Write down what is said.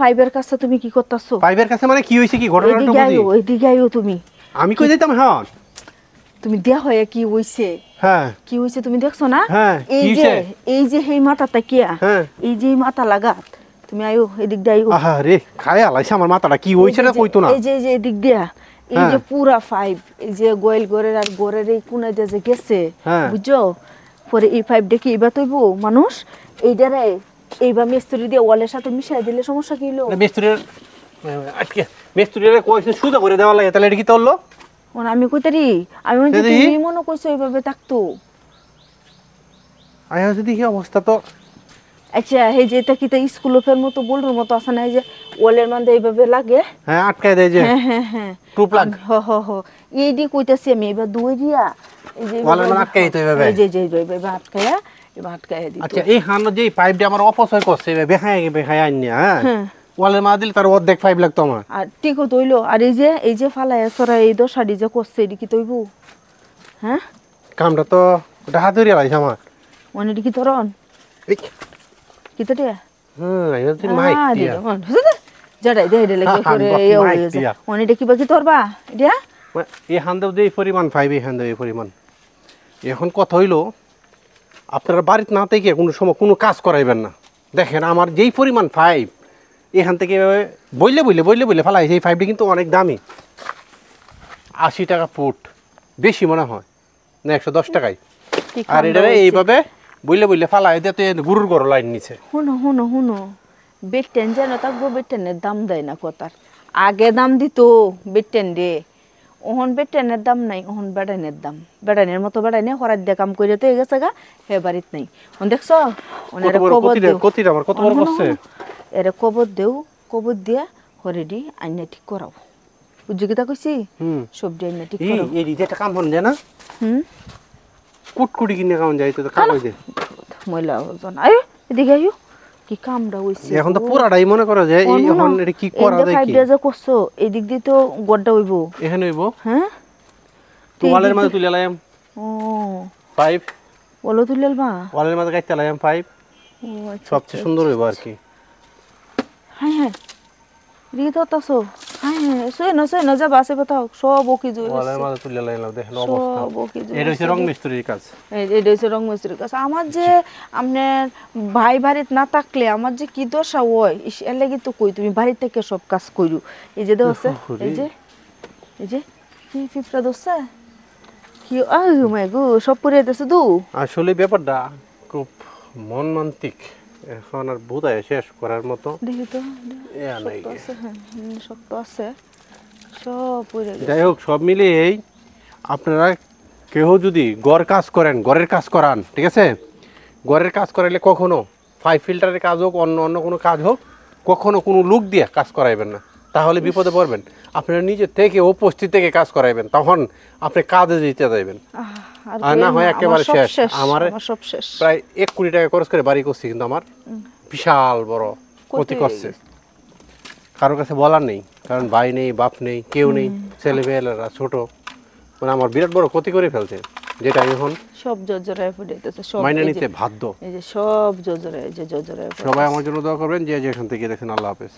ফাইভের কাছে তুমি কি করতেছো? ফাইভের কাছে মানে কি হইছে, কি ঘটনাটা বুঝি? ওইদিকে আইও তুমি। আমি কই যাইতাম হন? তুমি দেখো কি হইছে। হ্যাঁ কি হইছে তুমি দেখছো না? হ্যাঁ, এই যে এই মাথাটা কিয়া, হ্যাঁ এই যে মাথা লাগাত, তুমি আইও এদিক দিয়ে আইও। আহা রে, খায় আলাইছে আমার মাথাটা, কি হইছে না কইতো না। এই যে এদিক দিয়া, এই যে পুরা ফাইভ, এই যে গোয়েল গোরের আর গোরের এই কোণে দিয়ে যে গেছে, বুঝছো? পরে এই ফাইভ দেখি এবার তৈব মানুষ এইটারে এইবার মিস্ত্রি দিয়ে ওয়ালের সাথে মিশাই দিলে সমস্যা কি হলো? মিস্ত্রির আজকে মিস্ত্রিরে কইছে সুদা করে দেওয়া লাগে, তাহলে এটা কি তললো? আমি কইতারি, আমি মনে তুমি মনে কইছো এইভাবে থাকতো। আয়া যদি কি অবস্থা তো। আচ্ছা এই যে এটা কি তা স্কুলের মতো বলরুর মতো আছে না, এই যে ওয়ালের মধ্যে এইভাবে লাগে? হ্যাঁ আটকায় দেয় যে। হ্যাঁ টু প্লাগ। এইডি কইতাছি আমি, এবার দুই দিয়া এই যে ওয়ালের মধ্যে আটকাই তো এইভাবে। এই যে এইভাবে আটকায়া, এবার আটকায়া দিত। আচ্ছা এই হানো যে পাইপটা আমার অপচয় করছে, বেখায় আইনি। হ্যাঁ ওয়ালের মধ্যে দিলে তার অর্ধেক পাইপ লাগতো আমার। আর ঠিকও তো হইলো। আর এই যে ফালায়া সরা এই দশাড়ি যে করছে, এডি কি তৈব? হ্যাঁ কামটা তো ওটা হাত ধরিয়া লাইছে আমার। মানে এডি কি তরন কি তো দিয়া? আইয়া তুই মাইক দিয়া জড়াই দে এডি লাগে করে এই হইছে। মানে এডি কি বাকি তোরবা এটা? এই হান্দাও যে পরিমাণ পাইপ, এই হান্দাও এই পরিমাণ। এখন কথা হইলো, আপনারা বাড়িতে না থেকে কোনো সময় কোনো কাজ করাইবেন না। দেখেন আমার যেই পরিমাণ পাইপ এখান থেকে বইলে ফালাইছে, এই পাইপটি কিন্তু অনেক দামি, 80 টাকা ফুট, বেশি মনে হয় না 110 টাকায়। আর এটা এইভাবে বইলে ফালাই দিয়ে তো গরুর গরু লাইন নিছে। হুনো বেটেন যেন থাকবো, বেটেনের দাম দেয় না কথার। আগে দাম দিত বেটেন রে, ওহন বেটেনের দাম নাই, ওহন বেড়াইনের দাম। বেড়াইনের মতো বেড়াইনে হরার দিয়ে কাম করে তো গেছে গা, হে বাড়িত নাই। দেখছো ওনারে কবর দেও, কত বড় করছে, এরে কবর দেও, কবর দিয়া হরেডি আইনা ঠিক করাও। বুঝছি কি তা কইছি? সবজি আইনা ঠিক করাও। এই একটা কাম হন যায় না, কুটকুটি কিনে কাম যায় তো কাম হইছে। ময়লা ওজন আয় এদিকে আইও, কি কামড়া হইছে এখন তো পুরাটাই মনে করা যায়। এই এখন এটা কি করা যায়? কি ফাইভ করছো এই দিক দিয়ে তো গড্ডা হইবো, এখানে হইবো। হ্যাঁ তো ওয়ালের মাঝে তুলে লাইম ও পাইপ, বলো তুলেলবা ওয়ালের মাঝে গাইতে লাইম পাইপ, সবচেয়ে সুন্দর হইবো আর কি। হ্যাঁ এদিকে তো তাসো, সই না যাবা আছে बताओ সব ওকে জুই ওয়ালের মাঝে তুলে লাইলাম, দেখেন অবস্থা। এটা হচ্ছে রং মিস্ত্রির কাজ। এটা হচ্ছে রং মিস্ত্রির কাজ। আমার যে আপনার ভাই বাড়িতে না থাকলে আমার যে কি দশা হয়, এর লাগি তো কই তুমি বাড়ি থেকে সব কাজ করু। এই যে দোছে, এই যে কি পিপড়া দোছে কি, ও মাই গো সব পরে দিছে দু। আসলে ব্যাপারটা খুব মনমান্তিক, এখন আর বোঝায় শেষ করার মতো। দেখি তো শক্ত আছে সব পরে গেছে। যাই হোক সব মিলিয়েই আপনারা কেউ যদি ঘরের কাজ করেন, ঘরের কাজ করান, ঠিক আছে? ঘরের কাজ করাইলে কখনো পাইপ ফিল্টারের কাজ হোক, অন্য কোনো কাজ হোক, কখনো কোনো লোক দিয়ে কাজ করাইবেন না, তাহলে বিপদে পড়বেন। আপনারা নিজে থেকে উপস্থিত থেকে কাজ করাইবেন, তখন আপনি কাজে যেতে যাইবেন। আর না হয় একেবারে শেষ। আমার সব শেষ। প্রায় 1 কোটি টাকা খরচ করে বাড়ি করছি, কিন্তু আমার বিশাল বড় ক্ষতি করছে। কারোর কাছে বলার নেই, কারণ ভাই নেই, বাপ নেই, কেউ নেই, ছেলে মেয়েরা ছোট, মানে আমার বিরাট বড় ক্ষতি করে ফেলছে, যেটা আমি এখন সব জর্জরায় পড়েছে, সব মাইনে নিতে বাধ্য। এই যে সব জর্জরায়, এই যে জর্জরায়। সবাই আমার জন্য দোয়া করবেন, যে যেখান থেকে দেখেন। আল্লাহ হাফেজ।